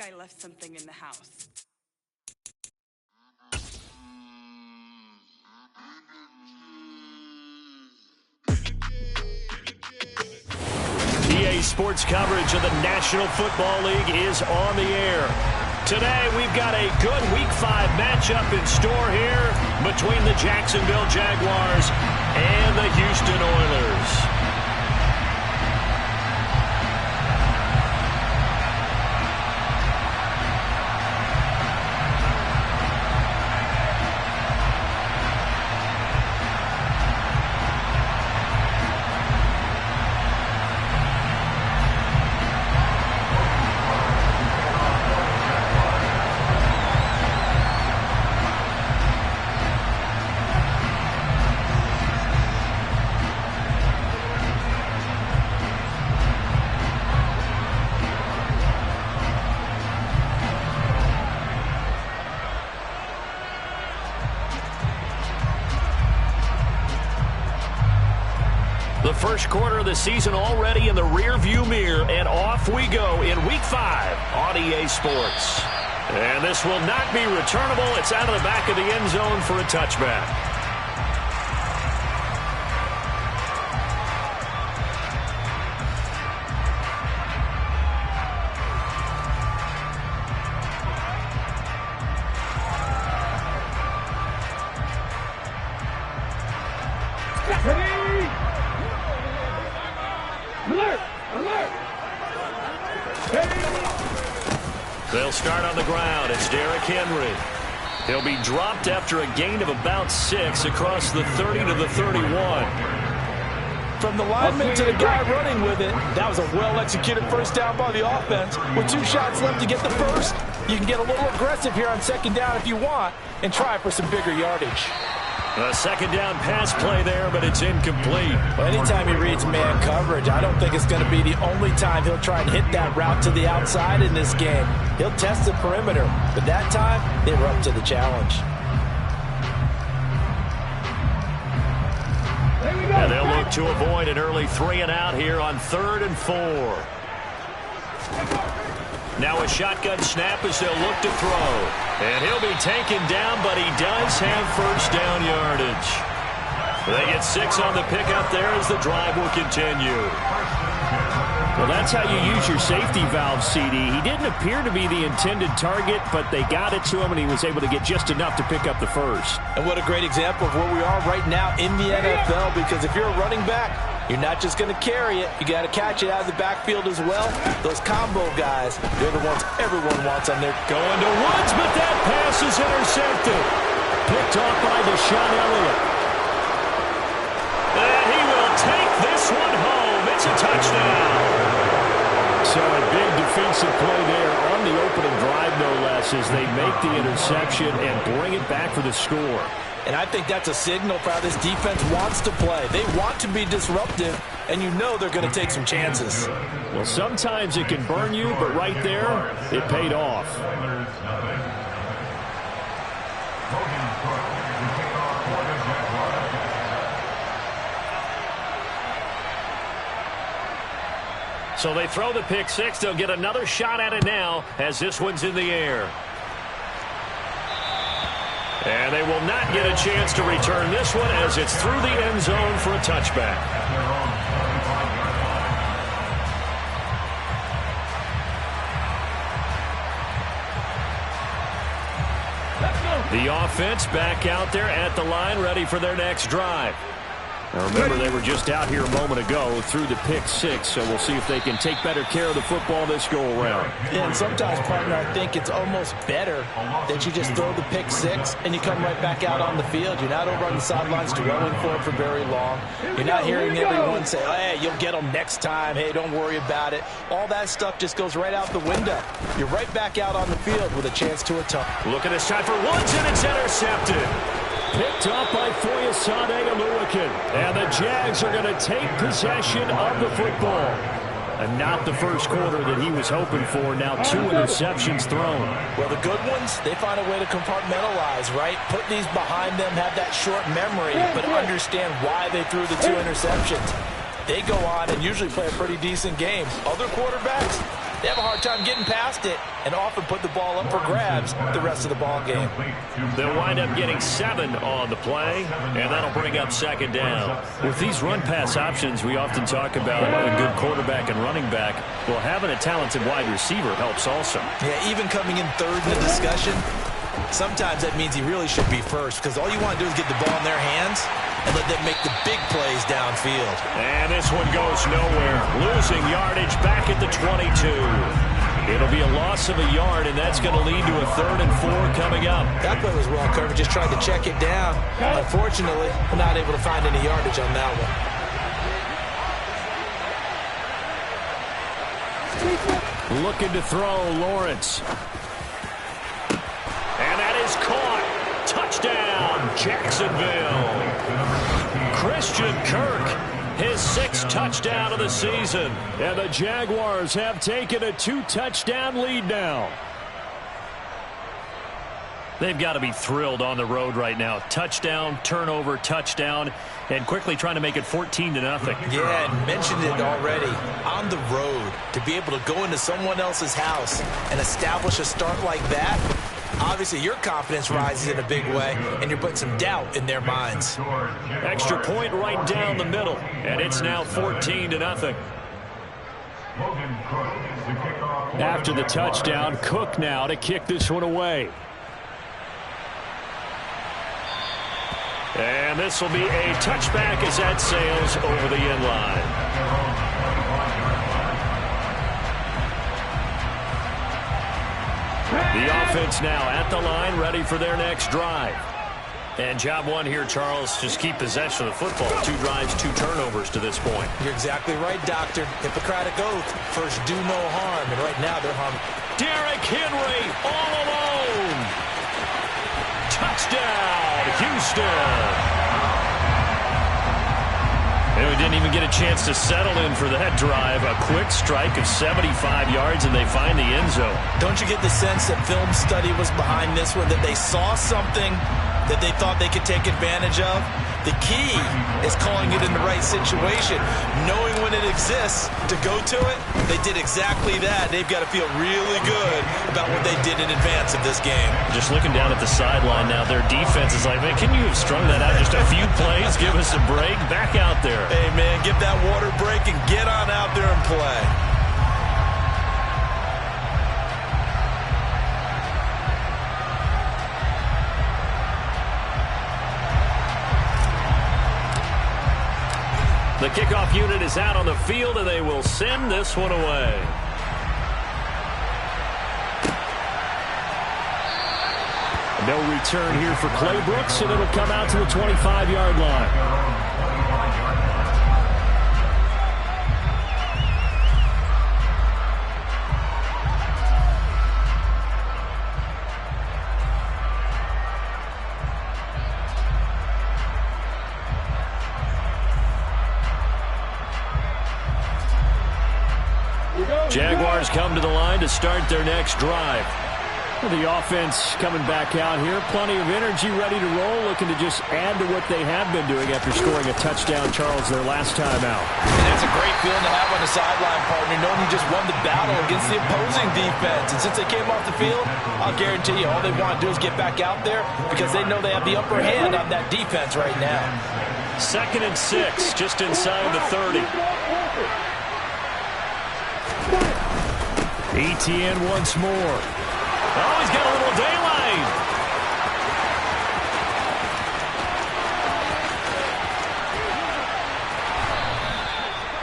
I left something in the house. EA Sports coverage of the National Football League is on the air. Today, we've got a good Week 5 matchup in store here between the Jacksonville Jaguars and the Houston Oilers. The first quarter of the season already in the rear-view mirror, and off we go in Week 5 on EA Sports. And this will not be returnable. It's out of the back of the end zone for a touchback. They'll start on the ground. It's Derrick Henry. He'll be dropped after a gain of about 6 across the 30 to the 31. From the lineman to the guy running with it, that was a well-executed first down by the offense. With 2 shots left to get the first, you can get a little aggressive here on second down if you want and try for some bigger yardage. A second down pass play there, but it's incomplete. Well, anytime he reads man coverage, I don't think it's going to be the only time he'll try and hit that route to the outside in this game. He'll test the perimeter, but that time, they were up to the challenge. And they'll look to avoid an early 3 and out here on 3rd and 4. Now a shotgun snap as they'll look to throw. And he'll be taken down, but he does have first down yardage. They get 6 on the pickup there as the drive will continue. Well, that's how you use your safety valve, CD. He didn't appear to be the intended target, but they got it to him, and he was able to get just enough to pick up the first. And what a great example of where we are right now in the NFL, because if you're a running back, you're not just going to carry it. You got to catch it out of the backfield as well. Those combo guys, they're the ones everyone wants on their... Going to Woods, but that pass is intercepted. Picked off by Deshaun Elliott. And he will take this one home. It's a touchdown. So a big defensive play there on the opening drive, no less, as they make the interception and bring it back for the score. And I think that's a signal for how this defense wants to play. They want to be disruptive, and you know they're going to take some chances. Well, sometimes it can burn you, but right there, it paid off. So they throw the pick 6. They'll get another shot at it now as this one's in the air. And they will not get a chance to return this one as it's through the end zone for a touchback. The offense back out there at the line, ready for their next drive. Now remember, they were just out here a moment ago through the pick 6, so we'll see if they can take better care of the football this go-around. Yeah, and sometimes, partner, I think it's almost better that you just throw the pick 6 and you come right back out on the field. You're not over on the sidelines dwelling for it for very long. You're not hearing everyone say, hey, you'll get them next time. Hey, don't worry about it. All that stuff just goes right out the window. You're right back out on the field with a chance to atone. Look at this time for Woods, and it's intercepted. Picked up by Foyesade Oluwakin. And the Jags are going to take possession of the football. And not the first quarter that he was hoping for. Now 2 interceptions thrown. Well, the good ones, they find a way to compartmentalize, right? Put these behind them, have that short memory, but understand why they threw the 2 interceptions. They go on and usually play a pretty decent game. Other quarterbacks, they have a hard time getting past it and often put the ball up for grabs the rest of the ball game. They'll wind up getting 7 on the play, and that'll bring up second down. With these run-pass options, we often talk about a good quarterback and running back. Well, having a talented wide receiver helps also. Yeah, even coming in third in the discussion, sometimes that means he really should be first, because all you want to do is get the ball in their hands and let them make the big plays downfield. And this one goes nowhere. Losing yardage back at the 22. It'll be a loss of a yard, and that's going to lead to a 3rd and 4 coming up. That play was well covered. Just tried to check it down. Unfortunately, not able to find any yardage on that one. Looking to throw, Lawrence. And that is caught. Touchdown, Jacksonville. Christian Kirk, his 6th touchdown of the season. And the Jaguars have taken a 2-touchdown lead now. They've got to be thrilled on the road right now. Touchdown, turnover, touchdown, and quickly trying to make it 14-0. Yeah, and mentioned it already. On the road, to be able to go into someone else's house and establish a start like that, obviously your confidence rises in a big way, and you're putting some doubt in their minds. Extra point right down the middle, and it's now 14-0. After the touchdown, Cook now to kick this one away. And this will be a touchback as that sails over the end line. The offense now at the line, ready for their next drive. And job one here, Charles, just keep possession of the football. 2 drives, 2 turnovers to this point. You're exactly right, Doctor. Hippocratic oath, first do no harm, and right now they're harming. Derrick Henry all alone. Touchdown, Houston. And we didn't even get a chance to settle in for that drive. A quick strike of 75 yards, and they find the end zone. Don't you get the sense that film study was behind this one, that they saw something that they thought they could take advantage of? The key is calling it in the right situation, knowing when it exists to go to it. They did exactly that. They've got to feel really good about what they did in advance of this game. Just looking down at the sideline now, their defense is like, man, can you have strung that out just a few plays? Give us a break. Back out there. Hey, man, give that water break and get on out there and play. The kickoff unit is out on the field, and they will send this one away. No return here for Clay Brooks, and it'll come out to the 25-yard line. Jaguars come to the line to start their next drive. Well, the offense coming back out here. Plenty of energy, ready to roll, looking to just add to what they have been doing after scoring a touchdown, Charles, their last time out. And that's a great feeling to have on the sideline, partner, knowing you just won the battle against the opposing defense. And since they came off the field, I'll guarantee you all they want to do is get back out there because they know they have the upper hand on that defense right now. 2nd and 6, just inside the 30. ETN once more. Oh, he's got a little daylight.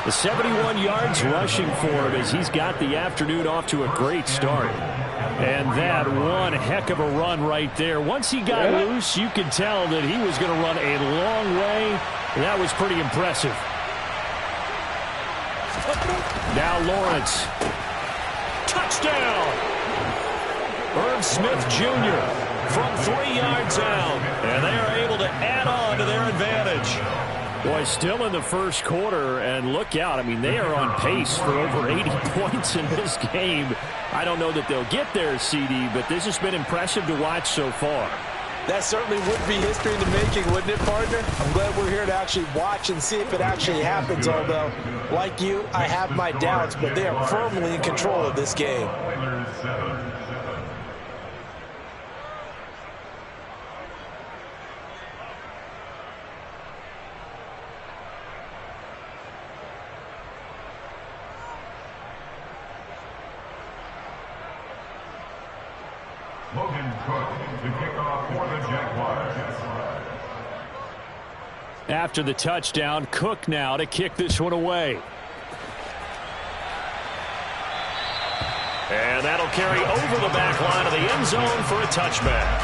The 71 yards rushing for him as he's got the afternoon off to a great start. And that one heck of a run right there. Once he got loose, you could tell that he was going to run a long way. That was pretty impressive. Now Lawrence. Touchdown! Irv Smith Jr. from 3 yards out. And they are able to add on to their advantage. Boy, still in the first quarter, and look out. I mean, they are on pace for over 80 points in this game. I don't know that they'll get there, CD, but this has been impressive to watch so far. That certainly would be history in the making, wouldn't it, partner? I'm glad we're here to actually watch and see if it actually happens, although, like you, I have my doubts, but they are firmly in control of this game. After the touchdown, Cook now to kick this one away. And that'll carry over the back line of the end zone for a touchback.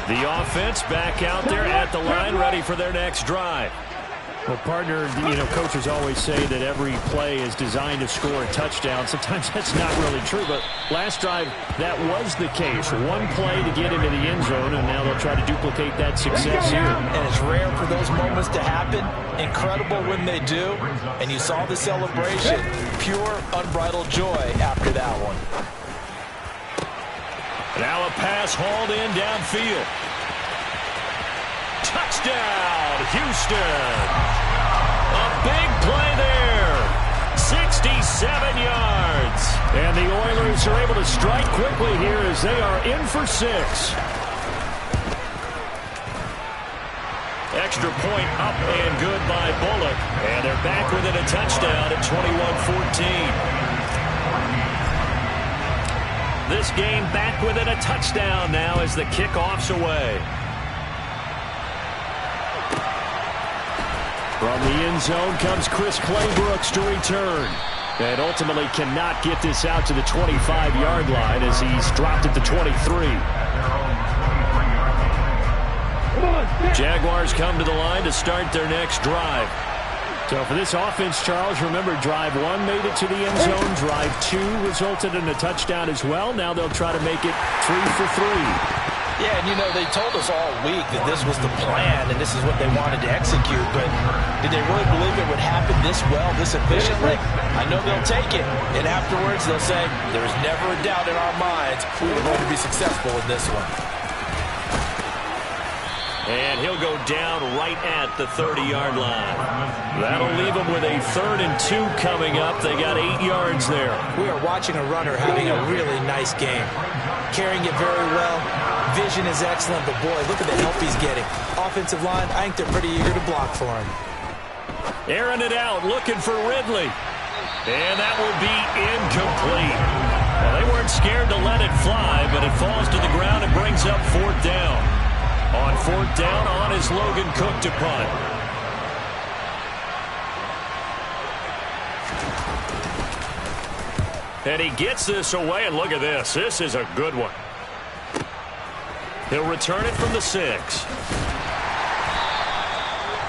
The offense back out there at the line, ready for their next drive. Well, partner, coaches always say that every play is designed to score a touchdown. Sometimes that's not really true, but last drive, that was the case. One play to get into the end zone, and now they'll try to duplicate that success here. And it's rare for those moments to happen. Incredible when they do. And you saw the celebration. Pure, unbridled joy after that one. Now a pass hauled in downfield. Touchdown, Houston. A big play there. 67 yards. And the Oilers are able to strike quickly here as they are in for 6. Extra point up and good by Bullock. And they're back within a touchdown at 21-14. This game back within a touchdown now as the kickoff's away. From the end zone comes Chris Claybrooks to return. And ultimately cannot get this out to the 25-yard line as he's dropped at the 23. Jaguars come to the line to start their next drive. So for this offense, Charles, remember drive 1 made it to the end zone. Drive 2 resulted in a touchdown as well. Now they'll try to make it 3 for 3. Yeah, and they told us all week that this was the plan and this is what they wanted to execute, but did they really believe it would happen this well, this efficiently? I know they'll take it, and afterwards they'll say, there's never a doubt in our minds we were going to be successful in this one. And he'll go down right at the 30-yard line. That'll leave them with a 3rd and 2 coming up. They got 8 yards there. We are watching a runner having a really nice game. Carrying it very well. Vision is excellent, but boy, look at the help he's getting. Offensive line, I think they're pretty eager to block for him. Airing it out, looking for Ridley. And that will be incomplete. Well, they weren't scared to let it fly, but it falls to the ground and brings up 4th down. On 4th down, on is Logan Cook to punt. And he gets this away, and look at this. This is a good one. He'll return it from the 6.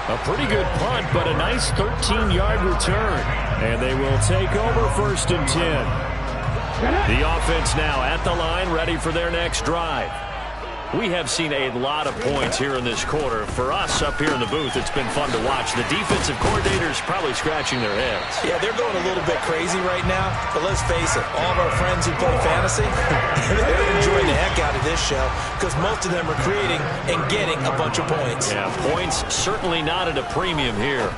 A pretty good punt, but a nice 13-yard return. And they will take over 1st and 10. The offense now at the line, ready for their next drive. We have seen a lot of points here in this quarter. For us up here in the booth, it's been fun to watch. The defensive coordinators probably scratching their heads. Yeah, they're going a little bit crazy right now. But let's face it, all of our friends who play fantasy, they're enjoying the heck out of this show because most of them are creating and getting a bunch of points. Yeah, points certainly not at a premium here.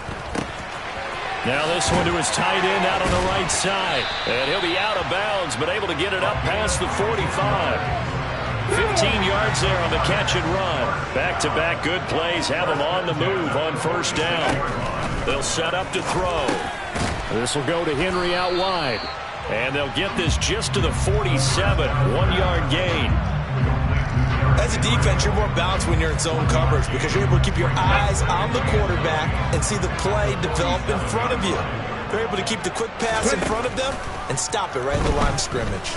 Now this one to his tight end out on the right side. And he'll be out of bounds, but able to get it up past the 45. 15 yards there on the catch and run. Back-to-back good plays have them on the move on 1st down. They'll set up to throw. This will go to Henry out wide. And they'll get this just to the 47. 1-yard gain. As a defense, you're more balanced when you're in zone coverage because you're able to keep your eyes on the quarterback and see the play develop in front of you. They're able to keep the quick pass in front of them and stop it right in the line of scrimmage.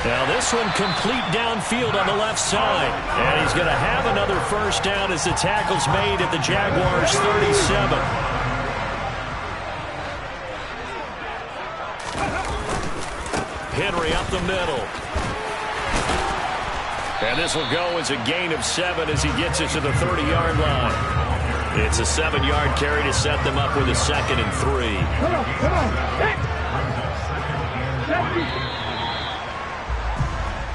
Now this one complete downfield on the left side. And he's going to have another 1st down as the tackle's made at the Jaguars' 37. Henry up the middle. And this will go as a gain of 7 as he gets it to the 30-yard line. It's a 7-yard carry to set them up with a 2nd and 3.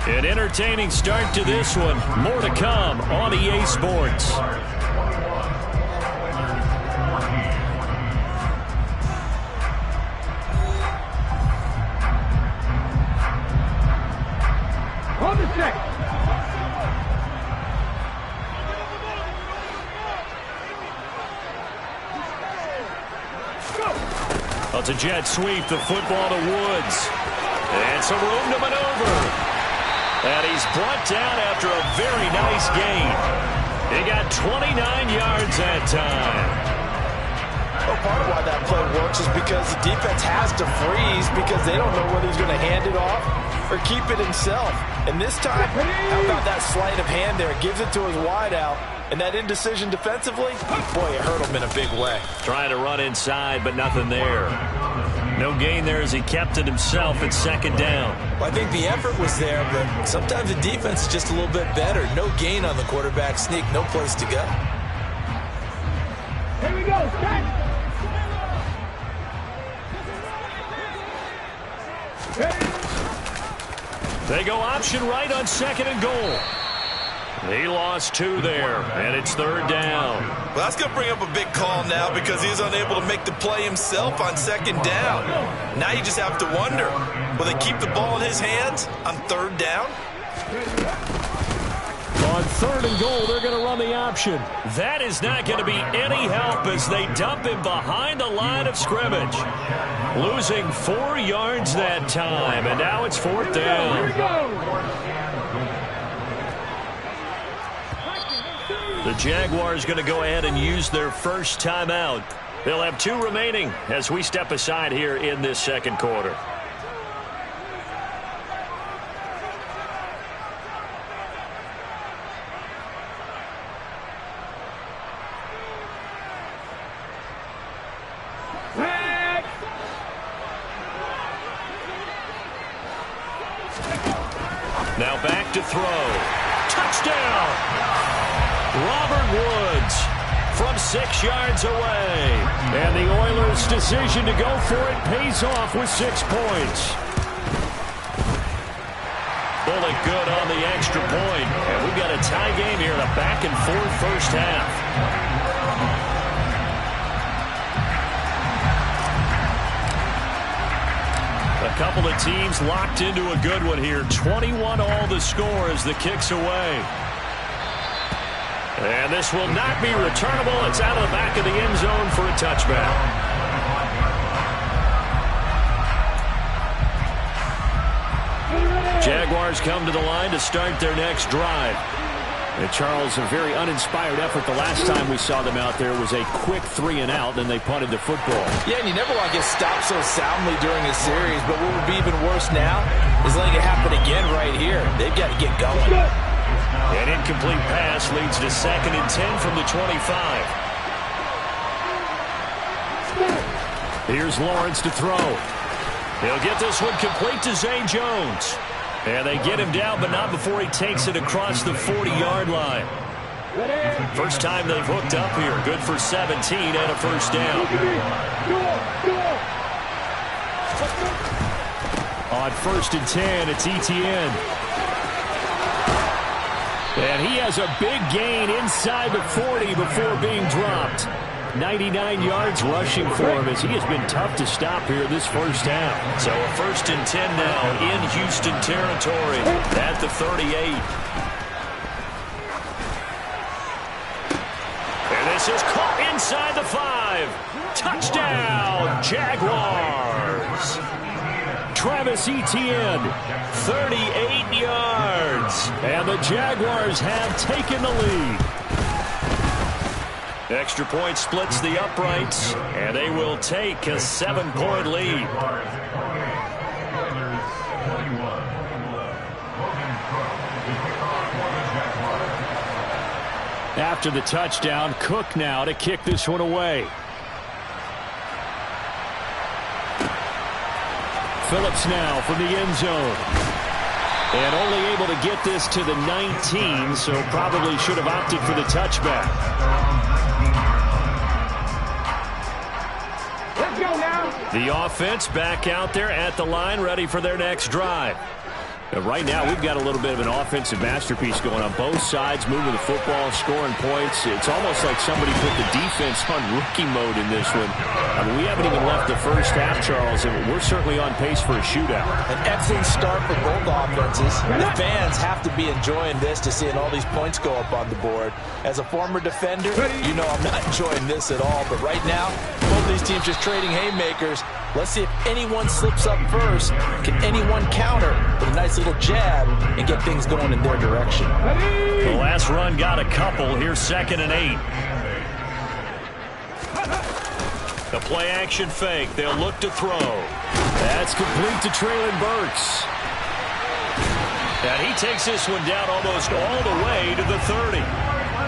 An entertaining start to this one. More to come on EA Sports. On the check. Well, it's a jet sweep. The football to Woods. And some room to maneuver. And he's brought down after a very nice gain. He got 29 yards that time. Well, part of why that play works is because the defense has to freeze because they don't know whether he's going to hand it off or keep it himself. And this time, how about that sleight of hand there? Gives it to his wideout. And that indecision defensively, boy, it hurt him in a big way. Trying to run inside, but nothing there. No gain there as he kept it himself at second down. Well, I think the effort was there, but sometimes the defense is just a little bit better. No gain on the quarterback sneak, no place to go. Here we go, set. They go option right on second and goal. He lost 2 there, and it's third down. Well, that's going to bring up a big call now because he's unable to make the play himself on second down. Now you just have to wonder, will they keep the ball in his hands on third down? On third and goal, they're going to run the option. That is not going to be any help as they dump him behind the line of scrimmage. Losing 4 yards that time, and now it's fourth down. Here we go. The Jaguars going to go ahead and use their first timeout. They'll have 2 remaining as we step aside here in this second quarter. Now back to throw. Touchdown! Robert Woods from 6 yards away. And the Oilers' decision to go for it pays off with 6 points. Bullet good on the extra point. And we've got a tie game here in a back-and-forth first half. A couple of teams locked into a good one here. 21 all the score as the kick's away. And this will not be returnable. It's out of the back of the end zone for a touchback. Jaguars come to the line to start their next drive. And Charles, a very uninspired effort. The last time we saw them out there was a quick 3 and out, then they punted the football. Yeah, and you never want to get stopped so soundly during a series, but what would be even worse now is letting it happen again right here. They've got to get going. An incomplete pass leads to 2nd and 10 from the 25. Here's Lawrence to throw. He'll get this one complete to Zay Jones. And they get him down, but not before he takes it across the 40-yard line. First time they've hooked up here. Good for 17 and a first down. On 1st and 10, it's Etienne. And he has a big gain inside the 40 before being dropped. 99 yards rushing for him as he has been tough to stop here this first half. So a 1st and 10 now in Houston territory at the 38. And this is caught inside the 5. Touchdown, Jaguars. Travis Etienne, 38 yards. And the Jaguars have taken the lead. Extra point splits the uprights, and they will take a 7-point lead. After the touchdown, Cook now to kick this one away. Phillips now from the end zone. And only able to get this to the 19, so probably should have opted for the touchback. Let's go now. The offense back out there at the line, ready for their next drive. Right now, we've got a little bit of an offensive masterpiece going on both sides, moving the football, scoring points. It's almost like somebody put the defense on rookie mode in this one. I mean, we haven't even left the first half, Charles, and we're certainly on pace for a shootout. An excellent start for both offenses. The fans have to be enjoying this to seeing all these points go up on the board. As a former defender, you know I'm not enjoying this at all. But right now, both these teams just trading haymakers. Let's see if anyone slips up first. Can anyone counter with a nice little jab and get things going in their direction? The last run got a couple. Here's 2nd and 8. The play action fake. They'll look to throw. That's complete to Traylon Burks. And he takes this one down almost all the way to the 30.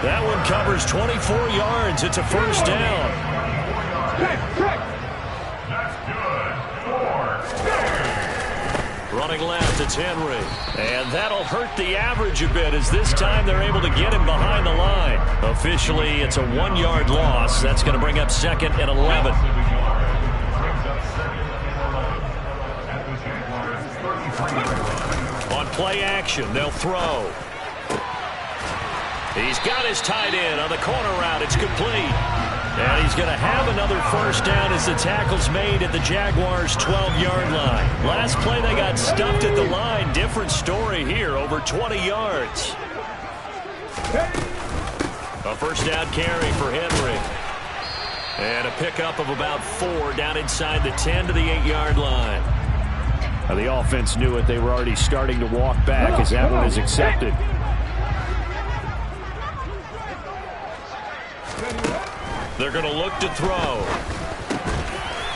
That one covers 24 yards. It's a first down. Running left, it's Henry. And that'll hurt the average a bit as this time they're able to get him behind the line. Officially, it's a 1-yard loss. That's going to bring up 2nd and 11. On play action, they'll throw. He's got his tight end on the corner route. It's complete. And he's going to have another first down as the tackle's made at the Jaguars' 12-yard line. Last play, they got stuffed at the line. Different story here, over 20 yards. A first down carry for Henry. And a pickup of about 4 down inside the 10 to the 8-yard line. Now, the offense knew it. They were already starting to walk back as that one is accepted. They're going to look to throw.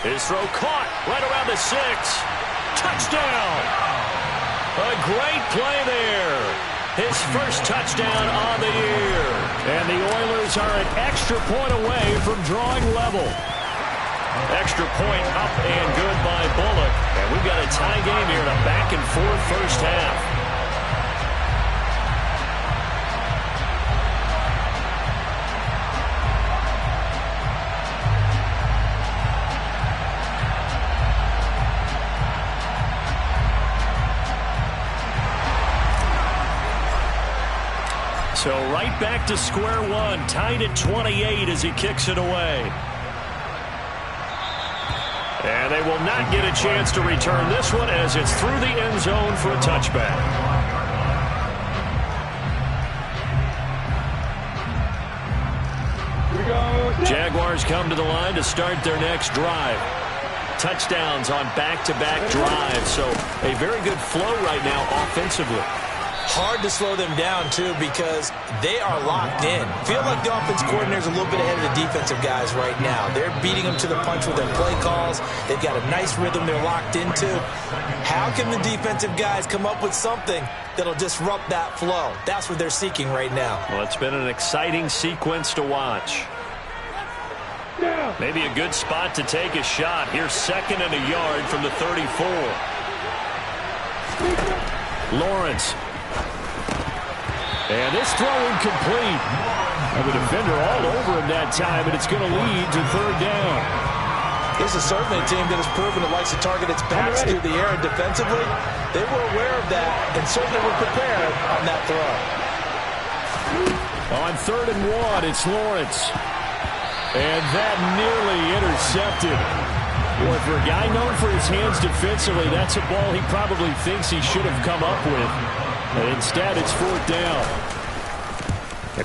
His throw caught right around the 6. Touchdown! A great play there. His first touchdown on the year. And the Oilers are an extra point away from drawing level. Extra point up and good by Bullock. And we've got a tie game here in a back-and-forth first half. So right back to square one, tied at 28 as he kicks it away. And they will not get a chance to return this one as it's through the end zone for a touchback. Jaguars come to the line to start their next drive. Touchdowns on back-to-back drives, so a very good flow right now offensively. Hard to slow them down, too, because they are locked in. Feel like the offense coordinator's a little bit ahead of the defensive guys right now. They're beating them to the punch with their play calls. They've got a nice rhythm they're locked into. How can the defensive guys come up with something that'll disrupt that flow? That's what they're seeking right now. Well, it's been an exciting sequence to watch. Maybe a good spot to take a shot. Here's 2nd and a yard from the 34. Lawrence. And this throw incomplete. And the defender all over him that time, and it's going to lead to 3rd down. This is certainly a team that has proven it likes to target its backs through the air, and defensively, they were aware of that and certainly were prepared on that throw. On 3rd and 1, it's Lawrence. And that nearly intercepted. Boy, for a guy known for his hands defensively, that's a ball he probably thinks he should have come up with. And instead, it's 4th down.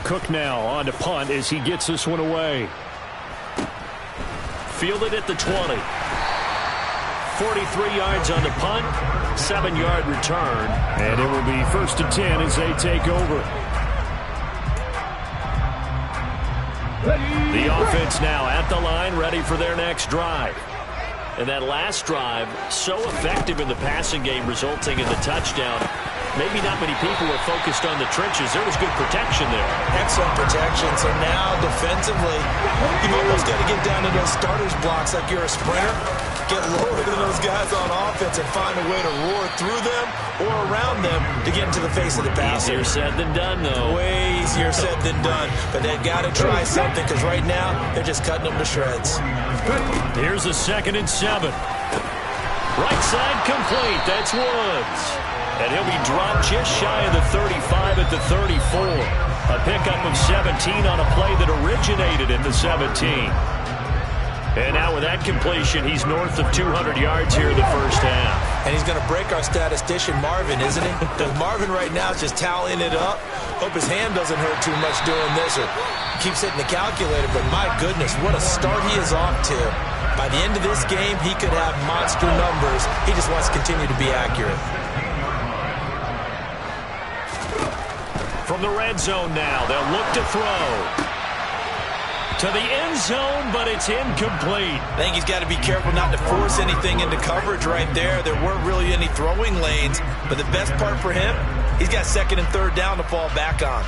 Cook now on to punt as he gets this one away. Fielded at the 20. 43 yards on the punt, 7-yard return. And it will be 1st and 10 as they take over. The offense now at the line, ready for their next drive. And that last drive, so effective in the passing game, resulting in the touchdown. Maybe not many people were focused on the trenches. There was good protection there. Excellent protection. So now, defensively, you've almost got to get down to those starters blocks like you're a sprinter. get lower than those guys on offense and find a way to roar through them or around them to get into the face of the passer. Easier said than done, though. Way easier said than done. But they've got to try something because right now they're just cutting them to shreds. Here's a 2nd and 7. Right side complete. That's Woods. And he'll be dropped just shy of the 35 at the 34. A pickup of 17 on a play that originated at the 17. And now with that completion, he's north of 200 yards here in the first half. And he's going to break our statistician Marvin, isn't he? Because Marvin right now is just tallying it up. Hope his hand doesn't hurt too much doing this or keeps hitting the calculator. But my goodness, what a start he is off to. By the end of this game, he could have monster numbers. He just wants to continue to be accurate. From the red zone now, they'll look to throw. To the end zone, but it's incomplete. I think he's got to be careful not to force anything into coverage right there. There weren't really any throwing lanes, but the best part for him, he's got 2nd and 3rd down to fall back on.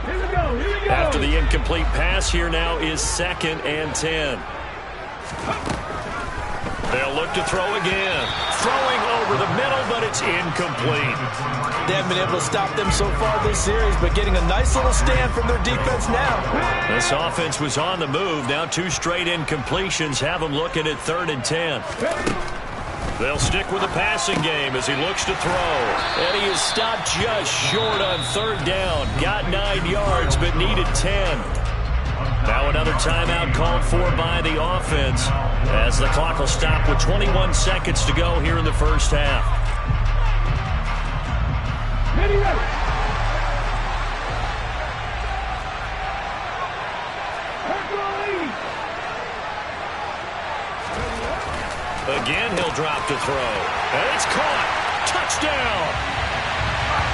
Here we go, here we go. After the incomplete pass, here now is 2nd and 10. They'll look to throw again. Throwing over the middle, but it's incomplete. They haven't been able to stop them so far this series, but getting a nice little stand from their defense now. This offense was on the move. Now 2 straight incompletions have them looking at 3rd and 10. They'll stick with the passing game as he looks to throw. And he is stopped just short on 3rd down. Got 9 yards, but needed 10. Now another timeout called for by the offense as the clock will stop with 21 seconds to go here in the first half. Ready, ready. Again, he'll drop to throw. And it's caught. Touchdown.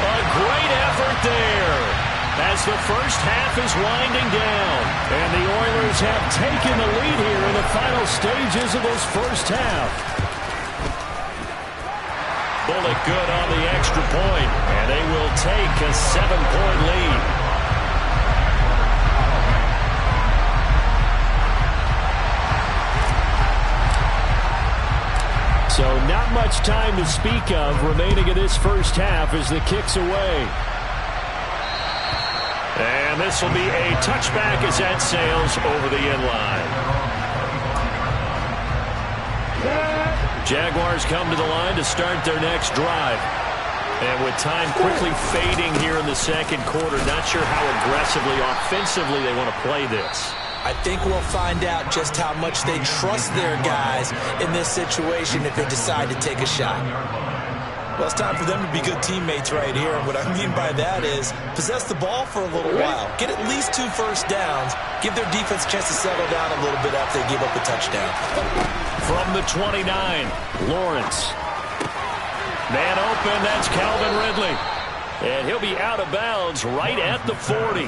A great effort there as the first half is winding down. And the Oilers have taken the lead here in the final stages of this first half. Bullet good on the extra point, and they will take a 7-point lead. So not much time to speak of remaining in this first half as the kick's away. And this will be a touchback as that sails over the end line. Jaguars come to the line to start their next drive. And with time quickly fading here in the second quarter, not sure how aggressively, offensively they want to play this. I think we'll find out just how much they trust their guys in this situation if they decide to take a shot. Well, it's time for them to be good teammates right here. And what I mean by that is possess the ball for a little while. Get at least 2 first downs. Give their defense a chance to settle down a little bit after they give up a touchdown. From the 29, Lawrence. Man open, that's Calvin Ridley. And he'll be out of bounds right at the 40.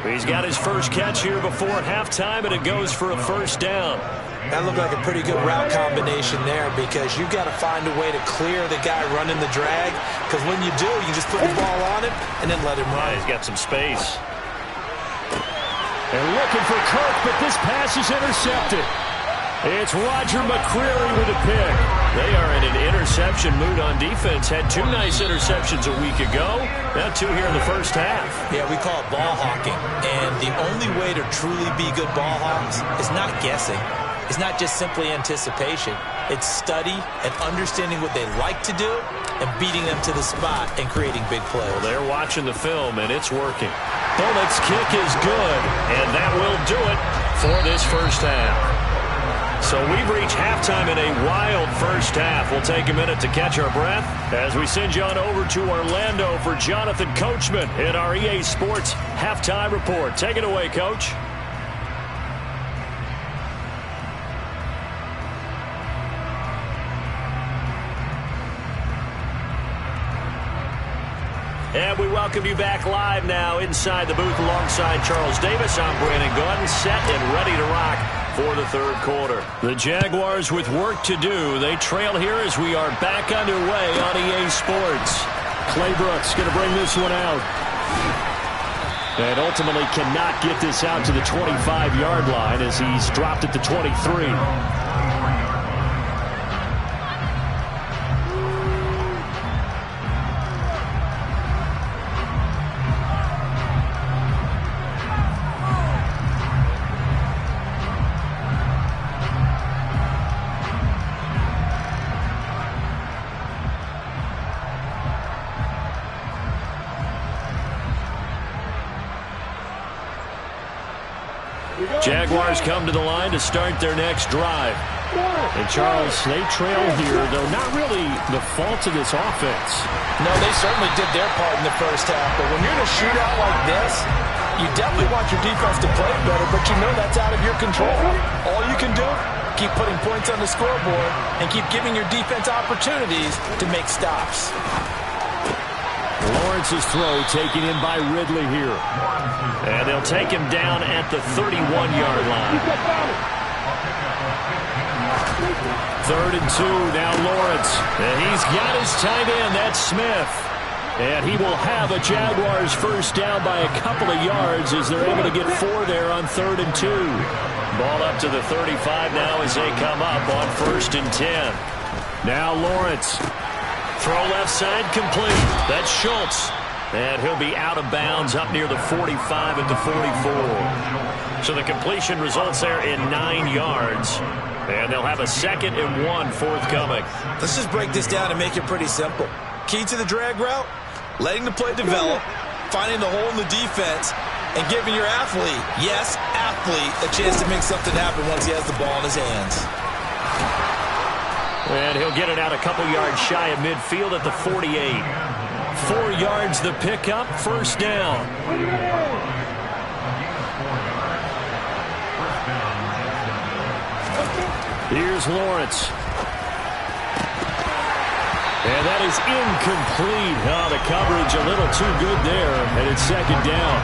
He's got his first catch here before halftime, and it goes for a first down. That looked like a pretty good route combination there because you've got to find a way to clear the guy running the drag, because when you do, you just put the ball on him and then let him run. Yeah, he's got some space. And looking for Kirk, but this pass is intercepted. It's Roger McCreary with a pick. They are in an interception mood on defense. Had 2 nice interceptions a week ago. Now 2 here in the first half. Yeah, we call it ball hawking. And the only way to truly be good ball hawks is not guessing. It's not just simply anticipation. It's study and understanding what they like to do and beating them to the spot and creating big plays. Well, they're watching the film, and it's working. Bullock's kick is good, and that will do it for this first half. So we've reached halftime in a wild first half. We'll take a minute to catch our breath as we send you on over to Orlando for Jonathan Coachman in our EA Sports Halftime Report. Take it away, Coach. And we welcome you back live now inside the booth alongside Charles Davis. I'm Brandon Gordon, set and ready to rock for the third quarter. The Jaguars with work to do. They trail here as we are back underway on EA Sports. Clay Brooks going to bring this one out. And ultimately cannot get this out to the 25-yard line as he's dropped at the 23. Jaguars come to the line to start their next drive. And Charles, they trail here, though not really the fault of this offense. No, they certainly did their part in the first half. But when you're in a shootout like this, you definitely want your defense to play better, but you know that's out of your control. All you can do, keep putting points on the scoreboard and keep giving your defense opportunities to make stops. Lawrence's throw taken in by Ridley here. And they'll take him down at the 31-yard line. 3rd and 2, now Lawrence. And he's got his tight end, that's Smith. And he will have a Jaguars first down by a couple of yards as they're able to get 4 there on 3rd and 2. Ball up to the 35 now as they come up on 1st and 10. Now Lawrence. Throw left side complete. That's Schultz. And he'll be out of bounds up near the 45 at the 44. So the completion results there in 9 yards. And they'll have a 2nd and 1 forthcoming. Let's just break this down and make it pretty simple. Key to the drag route, letting the play develop, finding the hole in the defense, and giving your athlete, yes, athlete, a chance to make something happen once he has the ball in his hands. And he'll get it out a couple yards shy of midfield at the 48. 4 yards the pickup, first down. Here's Lawrence. And that is incomplete. Oh, the coverage a little too good there, and it's 2nd down.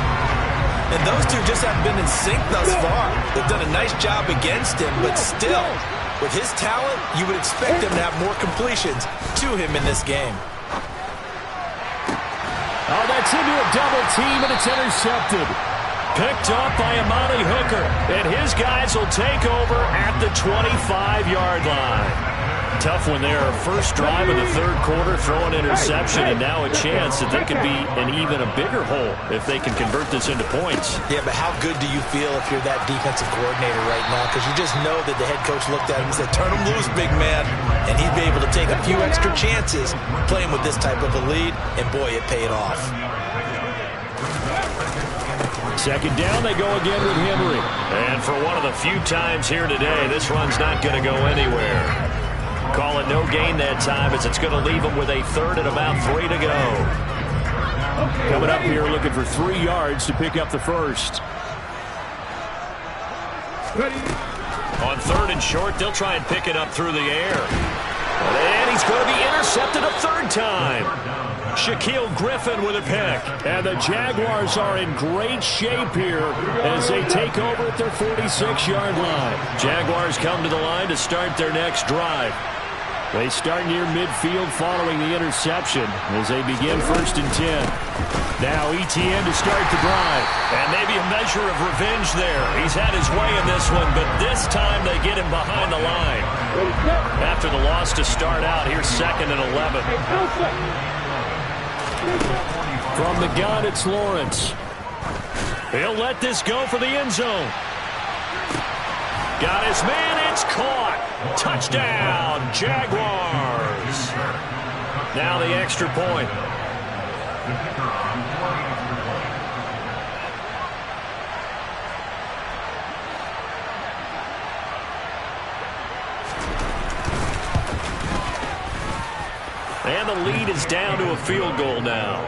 And those two just haven't been in sync thus far. They've done a nice job against him, but still, with his talent, you would expect him to have more completions to him in this game. Oh, that's into a double team, and it's intercepted. Picked up by Amani Hooker, and his guys will take over at the 25-yard line. Tough one there. First drive of the 3rd quarter, throw an interception, and now a chance that they could be in even a bigger hole if they can convert this into points. Yeah, but how good do you feel if you're that defensive coordinator right now? Because you just know that the head coach looked at him and said, turn him loose, big man. And he'd be able to take a few extra chances playing with this type of a lead, and boy, it paid off. 2nd down, they go again with Henry. And for one of the few times here today, this run's not going to go anywhere. Call it no gain that time as it's going to leave them with a 3rd and about 3 to go. Coming up here looking for 3 yards to pick up the first. On 3rd and short, they'll try and pick it up through the air. And he's going to be intercepted a 3rd time. Shaquille Griffin with a pick. And the Jaguars are in great shape here as they take over at their 46-yard line. Jaguars come to the line to start their next drive. They start near midfield following the interception as they begin 1st and 10. Now Etienne to start the drive. And maybe a measure of revenge there. He's had his way in this one, but this time they get him behind the line. After the loss to start out, here's 2nd and 11. From the gun, it's Lawrence. He'll let this go for the end zone. Got his man, it's caught. Touchdown, Jaguars. Now the extra point. And the lead is down to a field goal now.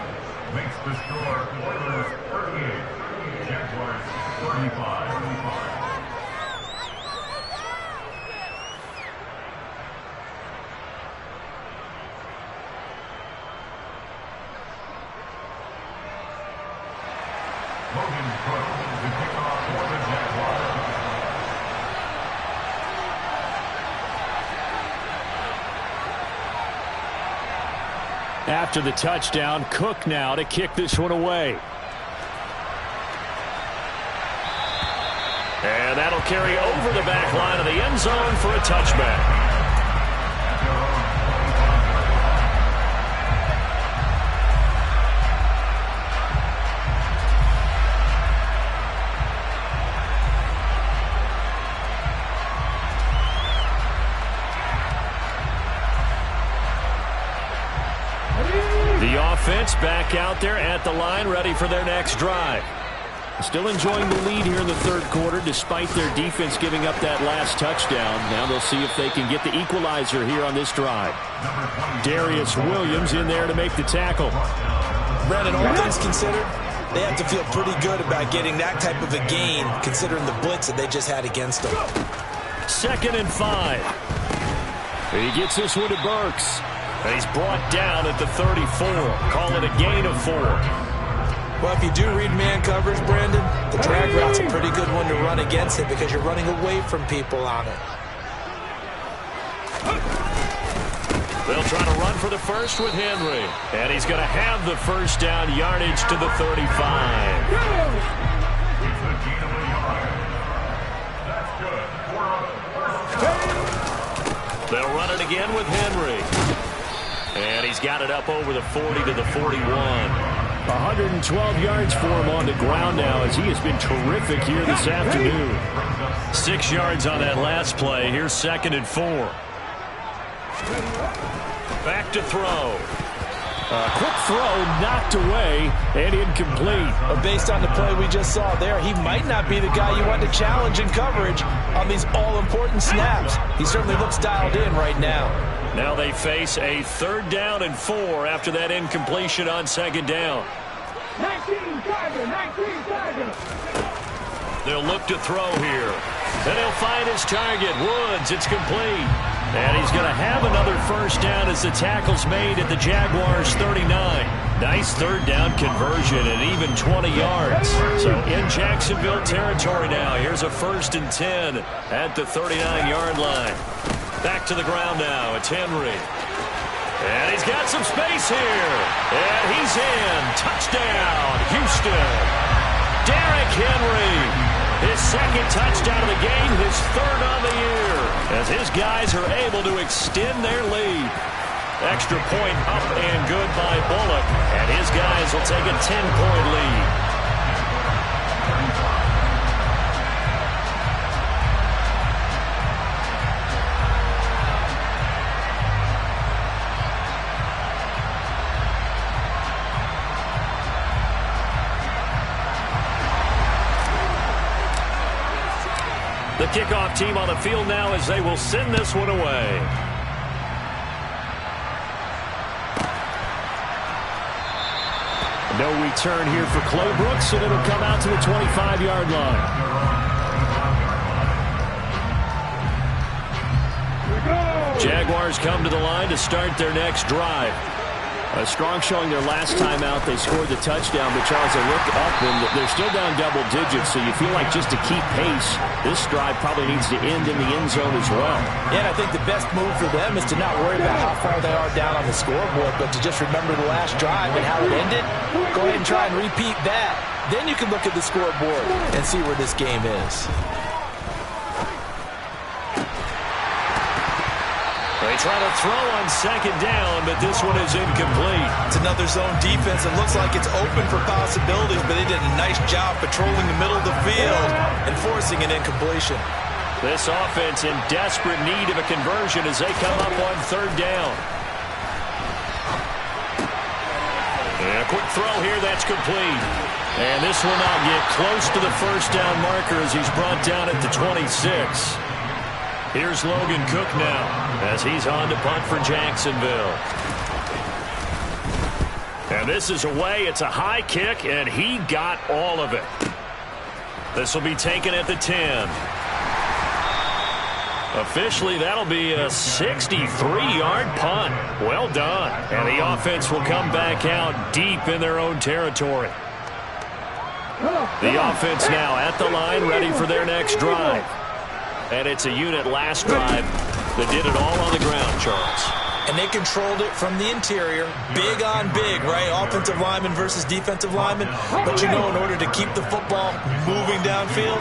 Makes the score Oilers 38, Jaguars 35. After the touchdown, Cook now to kick this one away. And that'll carry over the back line of the end zone for a touchback. The offense back out there at the line, ready for their next drive. Still enjoying the lead here in the third quarter, despite their defense giving up that last touchdown. Now they'll see if they can get the equalizer here on this drive. Darius Williams in there to make the tackle. Brandon, all things considered, they have to feel pretty good about getting that type of a gain, considering the blitz that they just had against them. 2nd and 5. He gets this one to Burks. And he's brought down at the 34. Call it a gain of 4. Well, if you do read man coverage, Brandon, the drag route's a pretty good one to run against it because you're running away from people on it. They'll try to run for the first with Henry. And he's going to have the first down, yardage to the 35. They'll run it again with Henry. And he's got it up over the 40 to the 41. 112 yards for him on the ground now as he has been terrific here this afternoon. 6 yards on that last play. Here's 2nd and 4. Back to throw. Quick throw knocked away and incomplete. Based on the play we just saw there, he might not be the guy you want to challenge in coverage on these all-important snaps. He certainly looks dialed in right now. Now they face a 3rd down and 4 after that incompletion on 2nd down. 19 Tiger. They'll look to throw here. And he'll find his target. Woods, it's complete. And he's going to have another first down as the tackle's made at the Jaguars' 39. Nice 3rd down conversion and even 20 yards. So in Jacksonville territory now. Here's a 1st and 10 at the 39-yard line. Back to the ground now. It's Henry. And he's got some space here. And he's in. Touchdown, Houston. Derrick Henry. His 2nd touchdown of the game, his 3rd on the year. As his guys are able to extend their lead. Extra point up and good by Bullock. And his guys will take a 10-point lead. The kickoff team on the field now as they will send this one away. No return here for Clay Brooks, and it'll come out to the 25-yard line. Jaguars come to the line to start their next drive. A strong showing their last time out. They scored the touchdown, but Charles, they look up and they're still down double digits, so you feel like just to keep pace, this drive probably needs to end in the end zone as well. Yeah, and I think the best move for them is to not worry about how far they are down on the scoreboard, but to just remember the last drive and how it ended. Go ahead and try and repeat that. Then you can look at the scoreboard and see where this game is. They try to throw on 2nd down, but this one is incomplete. It's another zone defense. It looks like it's open for possibilities, but they did a nice job patrolling the middle of the field and forcing an incompletion. This offense in desperate need of a conversion as they come up on 3rd down. And a quick throw here, that's complete. And this will now get close to the first down marker as he's brought down at the 26. Here's Logan Cook now as he's on to punt for Jacksonville. And this is away. It's a high kick, and he got all of it. This will be taken at the 10. Officially, that'll be a 63-yard punt. Well done. And the offense will come back out deep in their own territory. The offense now at the line, ready for their next drive. And it's a unit last drive that did it all on the ground, Charles. And they controlled it from the interior. Big on big, right? Offensive lineman versus defensive lineman. But you know, in order to keep the football moving downfield,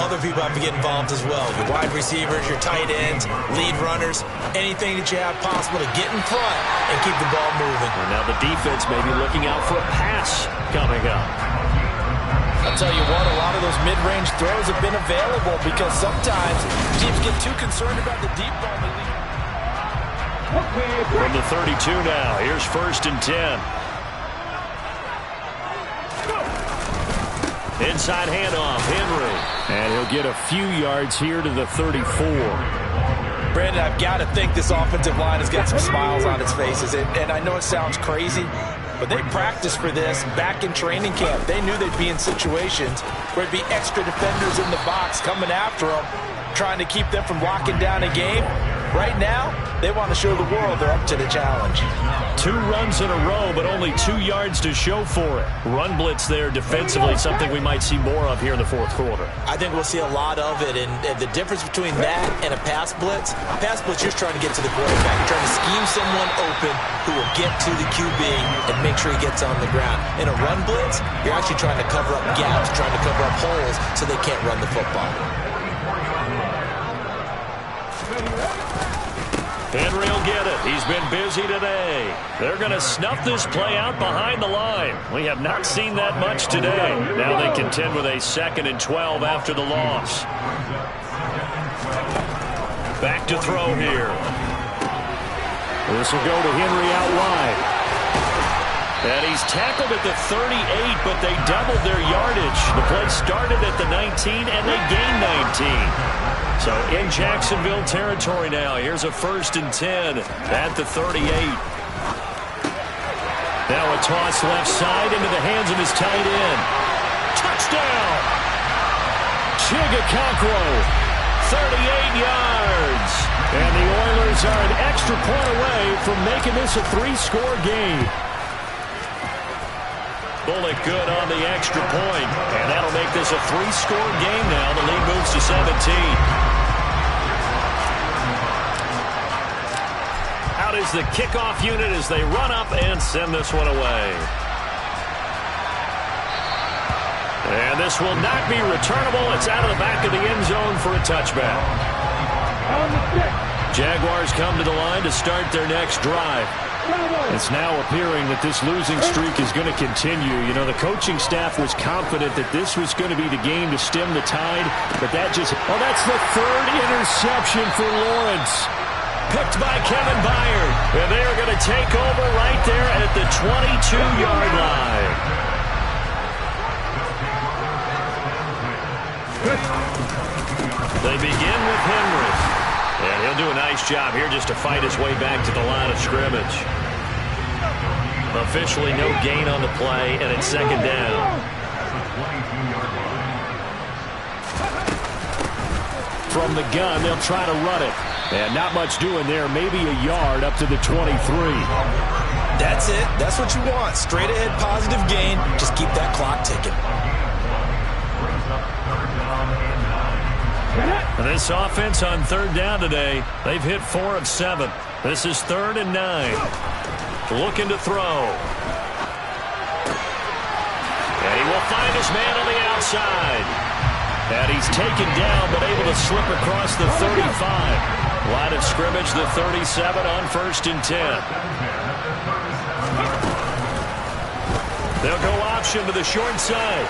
Other people have to get involved as well. Your wide receivers, your tight ends, lead runners, anything that you have possible to get in front and keep the ball moving. And now the defense may be looking out for a pass coming up. I'll tell you what, a lot of those mid-range throws have been available because sometimes teams get too concerned about the deep ball. From the 32 now, here's 1st and 10. Inside handoff, Henry. And he'll get a few yards here to the 34. Brandon, I've got to think this offensive line has got some smiles on its faces. And I know it sounds crazy, but they practiced for this back in training camp. They knew they'd be in situations where it'd be extra defenders in the box coming after them, trying to keep them from locking down a game. Right now, they want to show the world they're up to the challenge. 2 runs in a row, but only 2 yards to show for it. Run blitz there defensively, something we might see more of here in the 4th quarter. I think we'll see a lot of it, and the difference between that and a pass blitz, you're just trying to get to the quarterback. You're trying to scheme someone open who will get to the QB and make sure he gets on the ground. In a run blitz, you're actually trying to cover up gaps, trying to cover up holes so they can't run the football. Henry will get it. He's been busy today. They're going to snuff this play out behind the line. We have not seen that much today. Now they contend with a 2nd and 12 after the loss. Back to throw here. This will go to Henry out wide. And he's tackled at the 38, but they doubled their yardage. The play started at the 19, and they gained 19. So in Jacksonville territory now. Here's a 1st and 10 at the 38. Now a toss left side into the hands of his tight end. Touchdown! Chigakonkwo, 38 yards. And the Oilers are an extra point away from making this a 3-score game. Bullock good on the extra point, and that'll make this a 3-score game now. The lead moves to 17. Out is the kickoff unit as they run up and send this one away. And this will not be returnable. It's out of the back of the end zone for a touchback. Jaguars come to the line to start their next drive. It's now appearing that this losing streak is going to continue. You know, the coaching staff was confident that this was going to be the game to stem the tide, but that just... Oh, that's the 3rd interception for Lawrence. Picked by Kevin Byard. And they are going to take over right there at the 22-yard line. They begin with Henry. And he'll do a nice job here just to fight his way back to the line of scrimmage. Officially no gain on the play, and it's 2nd down. From the gun, they'll try to run it. And not much doing there. Maybe a yard up to the 23. That's it. That's what you want. Straight ahead positive gain. Just keep that clock ticking. And this offense on 3rd down today, they've hit 4 of 7. This is 3rd and 9. Looking to throw. And he will find his man on the outside. And he's taken down, but able to slip across the 35. Line of scrimmage, the 37 on 1st and 10. They'll go option to the short side.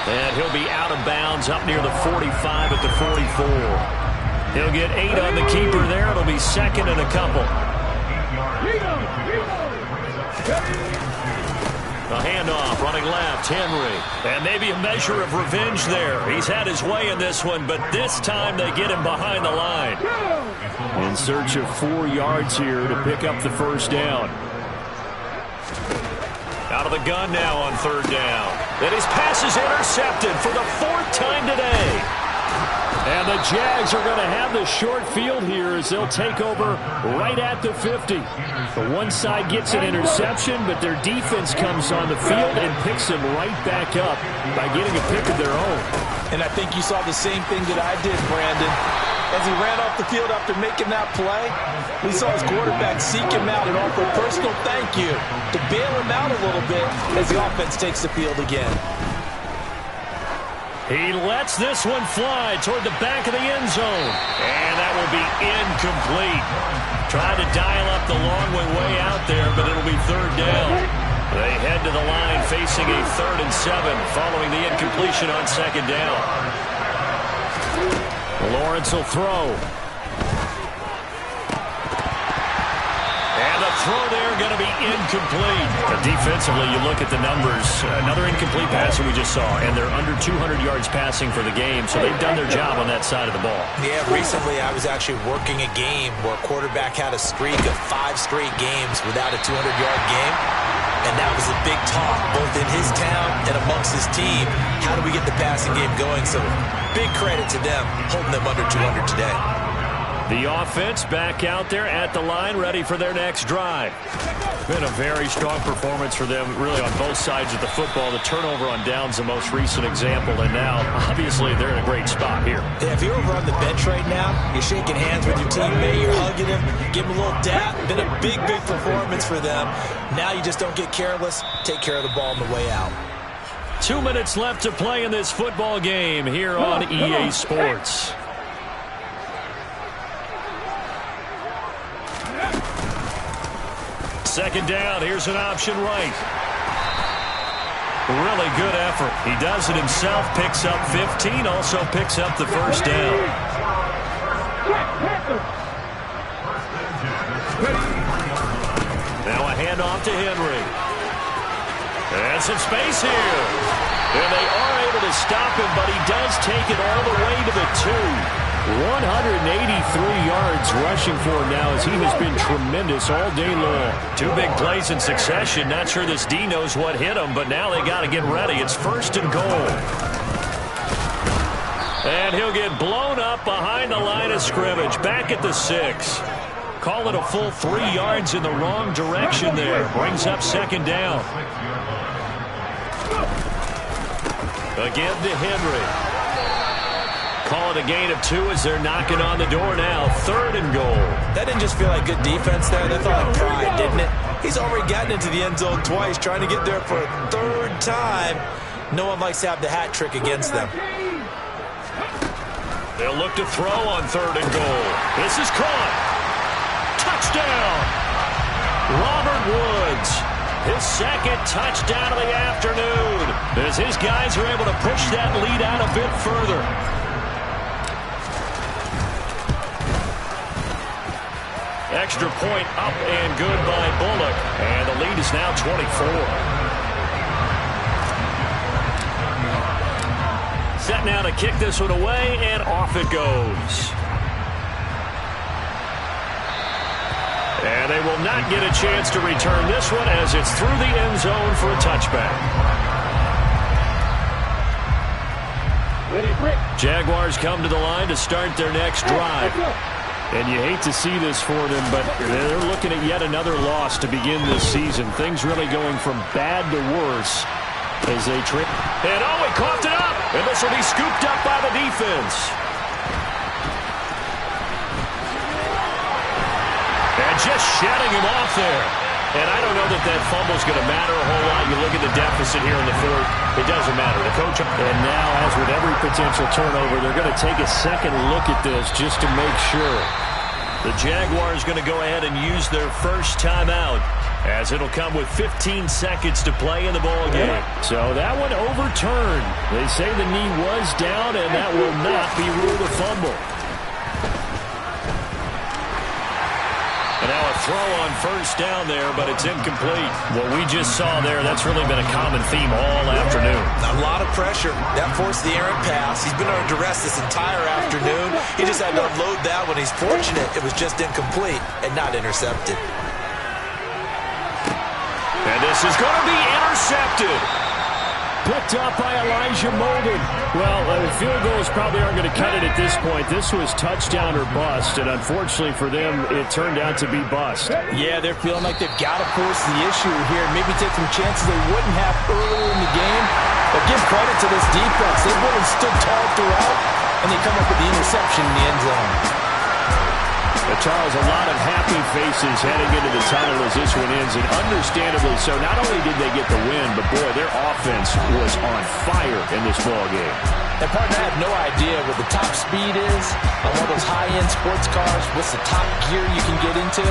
And he'll be out of bounds up near the 45 at the 44. He'll get 8 on the keeper there. It'll be 2nd and a couple. A handoff, running left, Henry. And maybe a measure of revenge there. He's had his way in this one, but this time they get him behind the line. In search of 4 yards here to pick up the 1st down. Out of the gun now on 3rd down. And his pass is intercepted for the 4th time today. And the Jags are going to have the short field here as they'll take over right at the 50. The one side gets an interception, but their defense comes on the field and picks them right back up by getting a pick of their own. And I think you saw the same thing that I did, Brandon. As he ran off the field after making that play, we saw his quarterback seek him out and offer a personal thank you to bail him out a little bit as the offense takes the field again. He lets this one fly toward the back of the end zone. And that will be incomplete. Tried to dial up the long way out there, but it'll be third down. They head to the line facing a 3rd and 7 following the incompletion on 2nd down. Lawrence will throw. And the throw there going to be incomplete. Defensively, you look at the numbers. Another incomplete pass that we just saw, and they're under 200 yards passing for the game, so they've done their job on that side of the ball. Yeah, recently I was actually working a game where a quarterback had a streak of 5 straight games without a 200-yard game, and that was a big talk both in his town and amongst his team. How do we get the passing game going? So big credit to them holding them under 200 today. The offense back out there at the line, ready for their next drive. Been a very strong performance for them, really, on both sides of the football. The turnover on downs, the most recent example, and now, obviously, they're in a great spot here. Yeah, if you're over on the bench right now, you're shaking hands with your teammate, you're hugging him, give him a little dap. Been a big, big performance for them. Now you just don't get careless. Take care of the ball on the way out. 2 minutes left to play in this football game here on EA Sports. Second down, here's an option right. Really good effort. He does it himself, picks up 15, also picks up the first down. Now a handoff to Henry. And some space here. And they are able to stop him, but he does take it all the way to the 2. 183 yards rushing for him now as he has been tremendous all day long. 2 big plays in succession. Not sure this D knows what hit him, but now they got to get ready. It's 1st and goal. And he'll get blown up behind the line of scrimmage. Back at the 6. Call it a full 3 yards in the wrong direction there. Brings up 2nd down. Again to Henry. Call it a gain of 2 as they're knocking on the door now. 3rd and goal. That didn't just feel like good defense there. That felt like pride, didn't it? He's already gotten into the end zone twice, trying to get there for a 3rd time. No one likes to have the hat trick against them. They'll look to throw on 3rd and goal. This is caught. Touchdown. Robert Woods. His 2nd touchdown of the afternoon. As his guys are able to push that lead out a bit further. Extra point up and good by Bullock. And the lead is now 24. Set now to kick this one away, and off it goes. And they will not get a chance to return this one as it's through the end zone for a touchback. Jaguars come to the line to start their next drive. And you hate to see this for them, but they're looking at yet another loss to begin this season. Things really going from bad to worse as they trip. And oh, he coughed it up! And this will be scooped up by the defense. And just shedding him off there. And I don't know that that fumble's going to matter a whole lot. You look at the deficit here in the 4th. It doesn't matter. The coach. And now, as with every potential turnover, they're going to take a second look at this just to make sure. The Jaguars going to go ahead and use their first timeout, as it'll come with 15 seconds to play in the ball game. So that one overturned. They say the knee was down, and that will not be ruled a fumble. And now a throw on 1st down there, but it's incomplete. What we just saw there, that's really been a common theme all afternoon. A lot of pressure. That forced the errant pass. He's been under duress this entire afternoon. He just had to unload that one. He's fortunate it was just incomplete and not intercepted. And this is going to be intercepted. Picked up by Elijah Molden. Well, field goals probably aren't going to cut it at this point. This was touchdown or bust, and unfortunately for them, it turned out to be bust. Yeah, they're feeling like they've got to force the issue here. Maybe take some chances they wouldn't have earlier in the game. But give credit to this defense. They've really stood tall throughout, and they come up with the interception in the end zone. Charles, a lot of happy faces heading into the tunnel as this one ends, and understandably so. Not only did they get the win, but boy, their offense was on fire in this ball game. And partner, I have no idea what the top speed is on one of those high-end sports cars. What's the top gear you can get into?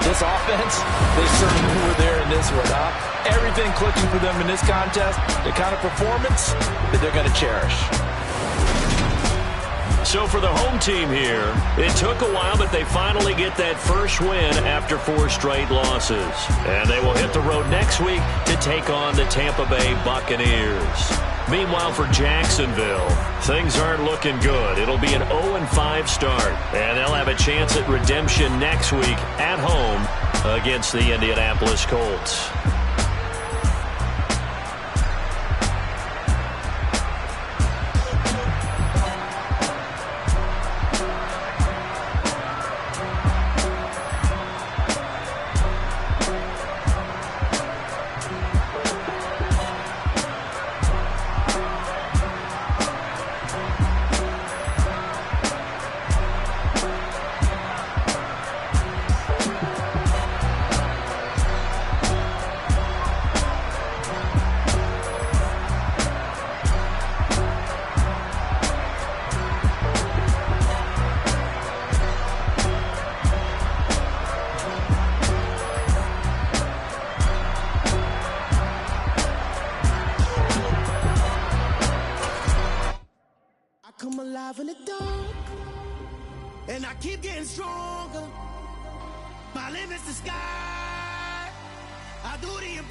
This offense, they certainly were there in this one, huh? Everything clicking for them in this contest, the kind of performance that they're going to cherish. So for the home team here, it took a while, but they finally get that first win after 4 straight losses. And they will hit the road next week to take on the Tampa Bay Buccaneers. Meanwhile, for Jacksonville, things aren't looking good. It'll be an 0-5 start, and they'll have a chance at redemption next week at home against the Indianapolis Colts. Come alive in the dark, and I keep getting stronger. My limit's the sky. I do the impossible.